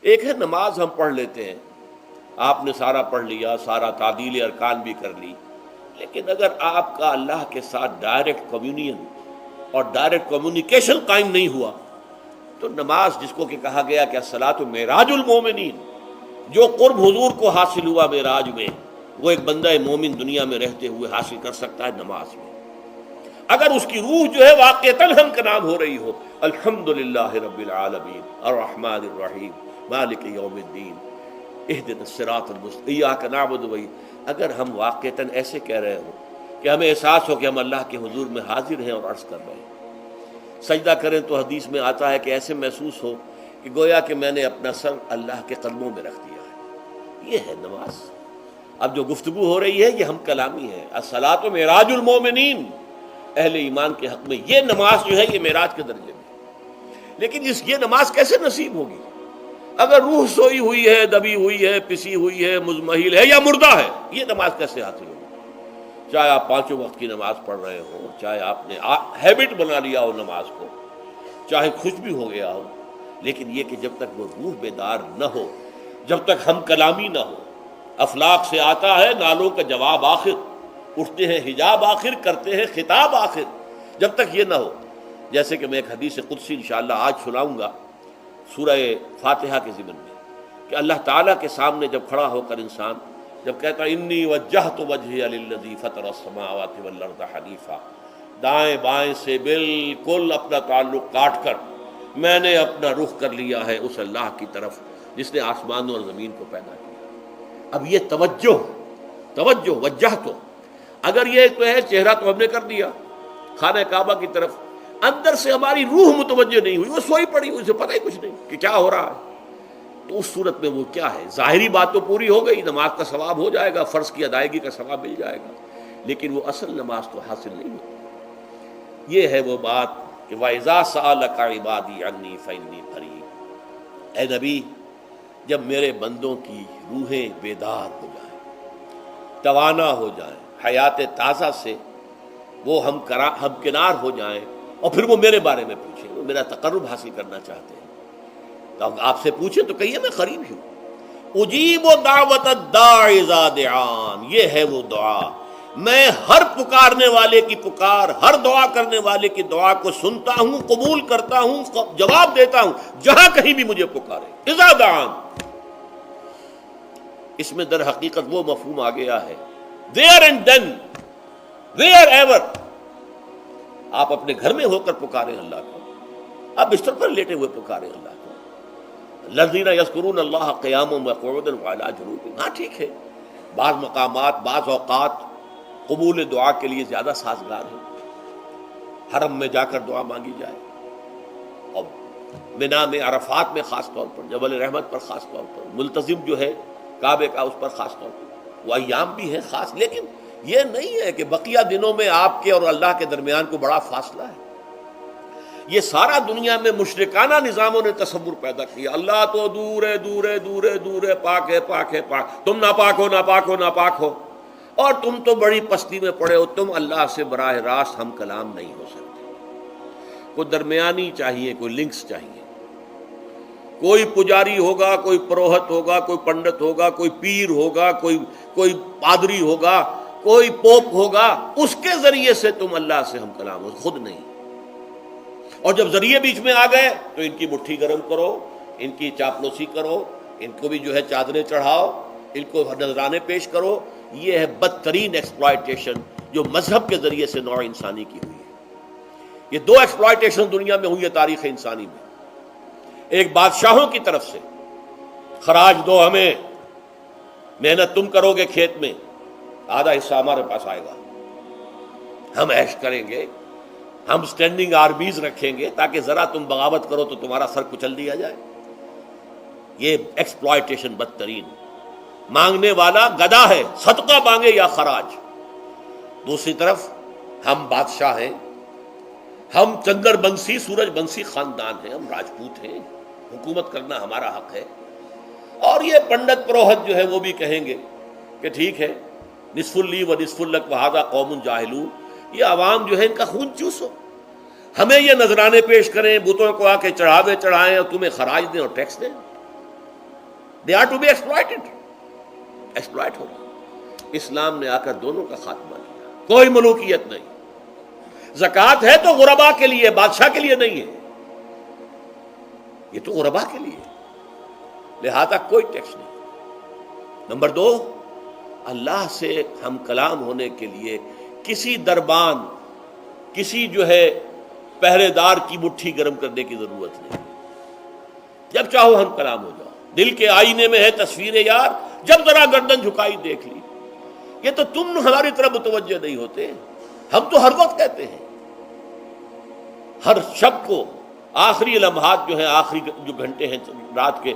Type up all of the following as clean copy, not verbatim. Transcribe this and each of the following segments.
ایک ہے نماز ہم پڑھ لیتے ہیں، آپ نے سارا پڑھ لیا، سارا تعدیل ارکان بھی کر لی، لیکن اگر آپ کا اللہ کے ساتھ ڈائریکٹ کمیونین اور ڈائریکٹ کمیونیکیشن قائم نہیں ہوا تو نماز، جس کو کہ کہا گیا کہ الصلاۃ معراج المومنین، جو قرب حضور کو حاصل ہوا معراج میں، وہ ایک بندہ مومن دنیا میں رہتے ہوئے حاصل کر سکتا ہے نماز میں، اگر اس کی روح جو ہے واقعتاً ہم کا نام ہو رہی ہو الحمدللہ رب العالمین الرحمن الرحیم مالک یوم الدین اہدنا الصراط المستقیم ایاک نعبد و اگر ہم واقعتاً ایسے کہہ رہے ہوں کہ ہمیں احساس ہو کہ ہم اللہ کے حضور میں حاضر ہیں اور عرض کر رہے ہیں، سجدہ کریں تو حدیث میں آتا ہے کہ ایسے محسوس ہو کہ گویا کہ میں نے اپنا سر اللہ کے قدموں میں رکھ دیا ہے، یہ ہے نماز۔ اب جو گفتگو ہو رہی ہے یہ ہم کلامی ہے، الصلاۃ معراج المومنین، اہل ایمان کے حق میں یہ نماز جو ہے یہ معراج کے درجے میں، لیکن یہ نماز کیسے نصیب ہوگی اگر روح سوئی ہوئی ہے، دبی ہوئی ہے، پسی ہوئی ہے، مزمحل ہے یا مردہ ہے؟ یہ نماز کیسے حاصل ہوگی؟ چاہے آپ پانچوں وقت کی نماز پڑھ رہے ہوں، چاہے آپ نے ہیبٹ بنا لیا ہو نماز کو، چاہے خوش بھی ہو گیا ہو، لیکن یہ کہ جب تک وہ روح بیدار نہ ہو، جب تک ہم کلامی نہ ہو، افلاق سے آتا ہے نالوں کا جواب آخر، اٹھتے ہیں حجاب آخر، کرتے ہیں خطاب آخر، جب تک یہ نہ ہو، جیسے کہ میں ایک حدیث قدسی انشاءاللہ آج سناؤں گا سورہ فاتحہ کے ضمن میں، کہ اللہ تعالیٰ کے سامنے جب کھڑا ہو کر انسان جب کہتا ہے انی وجہت وجہی للذی فطر السماوات والارض حنیفا، دائیں بائیں سے بالکل اپنا تعلق کاٹ کر میں نے اپنا رخ کر لیا ہے اس اللہ کی طرف جس نے آسمانوں اور زمین کو پیدا کیا۔ اب یہ توجہ وجہ تو اگر یہ تو ہے چہرہ تو ہم نے کر دیا خانہ کعبہ کی طرف، اندر سے ہماری روح متوجہ نہیں ہوئی، وہ سوئی پڑی ہوئی، اسے پتہ ہی کچھ نہیں کہ کیا ہو رہا ہے، تو اس صورت میں وہ کیا ہے؟ ظاہری بات تو پوری ہو گئی، نماز کا ثواب ہو جائے گا، فرض کی ادائیگی کا ثواب مل جائے گا، لیکن وہ اصل نماز تو حاصل نہیں ہوتی۔ یہ ہے وہ بات کہ وَإِذَا سَأَلَكَ عِبَادِي عَنِّي فَإِنِّي قَرِيبٌ، اے نبی جب میرے بندوں کی روحیں بیدار ہو جائیں، توانا ہو جائیں، حیات تازہ سے وہ ہم کنار ہو جائیں، اور پھر وہ میرے بارے میں پوچھیں، وہ میرا تقرب حاصل کرنا چاہتے ہیں، تو آپ سے پوچھیں تو کہیے میں قریب ہوں، اجیب دعوت الداع اذا دعان، یہ ہے وہ دعا، میں ہر پکارنے والے کی پکار، ہر دعا کرنے والے کی دعا کو سنتا ہوں، قبول کرتا ہوں، جواب دیتا ہوں جہاں کہیں بھی مجھے پکارے، اذا دعان۔ اس میں در حقیقت وہ مفہوم آ گیا ہے there and then where ever، آپ اپنے گھر میں ہو کر پکاریں اللہ کو، آپ بستر پر لیٹے ہوئے پکاریں اللہ کو، الذین یذکرون اللہ قیاما وقعودا وعلی جنوبہم، ہاں ٹھیک ہے بعض مقامات بعض اوقات قبول دعا کے لیے زیادہ سازگار ہیں، حرم میں جا کر دعا مانگی جائے، اور منا میں عرفات میں خاص طور پر، جبل رحمت پر خاص طور پر، ملتزم جو ہے کعبے کا اس پر خاص طور پر، وہ ایام بھی ہیں خاص، لیکن یہ نہیں ہے کہ بقیہ دنوں میں آپ کے اور اللہ کے درمیان کو بڑا فاصلہ ہے۔ یہ سارا دنیا میں مشرکانہ نظاموں نے تصور پیدا کیا، اللہ تو دور ہے دور ہے دور ہے دور ہے، پاک ہے پاک ہے پاک، تم ناپاک ہو ناپاک ہو ناپاک ہو، اور تم تو بڑی پستی میں پڑے ہو، تم اللہ سے براہ راست ہم کلام نہیں ہو سکتے۔ کوئی درمیانی چاہیے، کوئی لنکس چاہیے، کوئی پجاری ہوگا، کوئی پروہت ہوگا، کوئی پنڈت ہوگا، کوئی پیر ہوگا، کوئی پادری ہوگا، کوئی پوپ ہوگا، اس کے ذریعے سے تم اللہ سے ہم کلام ہو، خود نہیں۔ اور جب ذریعے بیچ میں آ گئے تو ان کی مٹھی گرم کرو، ان کی چاپلوسی کرو، ان کو بھی جو ہے چادریں چڑھاؤ، ان کو نذرانے پیش کرو۔ یہ ہے بدترین ایکسپلائٹیشن جو مذہب کے ذریعے سے نوع انسانی کی ہوئی ہے۔ یہ دو ایکسپلائٹیشن دنیا میں ہوئی ہے تاریخ انسانی میں، ایک بادشاہوں کی طرف سے خراج دو ہمیں، محنت تم کرو گے کھیت میں، آدھا حصہ ہمارے پاس آئے گا، ہم عیش کریں گے، ہم سٹینڈنگ آرمیز رکھیں گے تاکہ ذرا تم بغاوت کرو تو تمہارا سر کچل دیا جائے۔ یہ ایکسپلائٹیشن بدترین، مانگنے والا گدھا ہے، صدقہ مانگے یا خراج۔ دوسری طرف ہم بادشاہ ہیں، ہم چندر بنسی سورج بنسی خاندان ہیں، ہم راجپوت ہیں، حکومت کرنا ہمارا حق ہے، اور یہ پنڈت پروہت جو ہے وہ بھی کہیں گے کہ ٹھیک ہے نصف لی و نصف لک وہذا قوم جاہلون، یہ عوام جو ہے ان کا خون چوسو، ہمیں یہ نذرانے پیش کریں، بتوں کو آ کے چڑھاوے چڑھائیں اور تمہیں خراج دیں اور ٹیکس دیں۔ They are to be exploited, exploit ہو رہا۔ اسلام نے آ کر دونوں کا خاتمہ کیا، کوئی ملوکیت نہیں۔ زکوٰۃ ہے تو غربا کے لیے، بادشاہ کے لیے نہیں ہے، یہ تو غربا کے لیے، لہذا کوئی ٹیکس نہیں۔ نمبر دو، اللہ سے ہم کلام ہونے کے لیے کسی دربان، کسی جو ہے پہرے دار کی مٹھی گرم کرنے کی ضرورت نہیں، جب چاہو ہم کلام ہو جاؤ۔ دل کے آئینے میں ہے تصویر یار، جب ذرا گردن جھکائی دیکھ لی۔ یہ تو تم ہماری طرف متوجہ نہیں ہوتے، ہم تو ہر وقت کہتے ہیں، ہر شب کو آخری لمحات جو ہیں، آخری جو گھنٹے ہیں رات کے،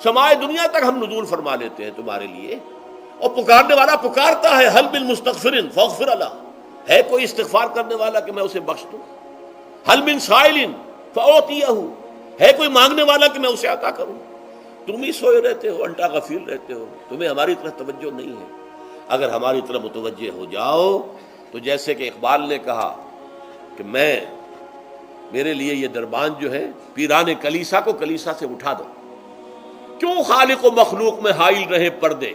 سمائے دنیا تک ہم نزول فرما لیتے ہیں تمہارے لیے، اور پکارنے والا پکارتا ہے، حل من مستغفر فاغفر له، ہے کوئی استغفار کرنے والا کہ میں اسے بخش دوں؟ حل من سائل فاعطیہ، ہے کوئی مانگنے والا کہ میں اسے عطا کروں؟ تم ہی سوئے رہتے ہو، انٹا غفیر رہتے ہو، تمہیں ہماری طرف توجہ نہیں ہے۔ اگر ہماری طرف متوجہ ہو جاؤ تو جیسے کہ اقبال نے کہا کہ میرے لیے یہ دربان جو ہے، پیران کلیسا کو کلیسا سے اٹھا دو، کیوں خالق و مخلوق میں حائل رہے پردے،